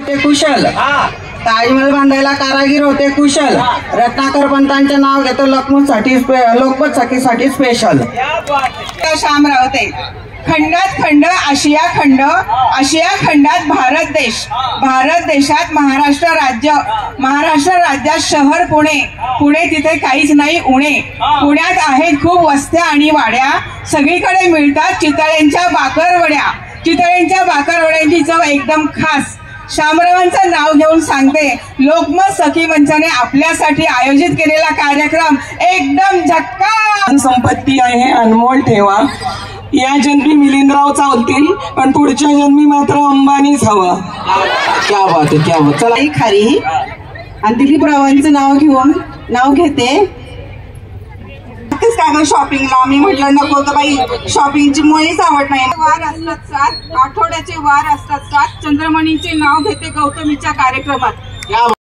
ते कुशल, ताजमहल बांधायला कारागीर होते कुशल, रत्नाकर पंतांचे नाव घेतो लोकमत साठी स्पेशल। शामराव ते खंडात खंड आशिया खंड, आशिया खंडात भारत देश, भारत देशात महाराष्ट्र राज्य, महाराष्ट्र राज्यात शहर पुणे, पुणे तिथे काहीच नाही उणे, पुण्यात आहेत खूप वस्त्या आणि वाड्या, सगळीकडे मिळतात चितळ्यांच्या बाकरवड्या, चितळ्यांच्या बाकरवड्यांची चव एकदम खास। शामरावांचं नाव घेऊन सांगते, लोकमत सखी मंचाने आपल्यासाठी आयोजित केलेला कार्यक्रम एकदम झक्कास। संपत्ती आहे अनमोल ठेवा, या जन्मी मिलिंदराव चालतील पण पुढच्या जन्मी मात्र अंबानीच हवा। क्या बात आहे, क्या बात। चला खारी आणि दिलीपरावांचं नाव घेते काय शॉपिंगला। मी म्हटलं नको तर बाई, शॉपिंगची मुळीच आवड नाही। वार असतात सात, आठवड्याचे वार असतात सात, चंद्रमणीचे नाव घेते गौतमीच्या कार्यक्रमात।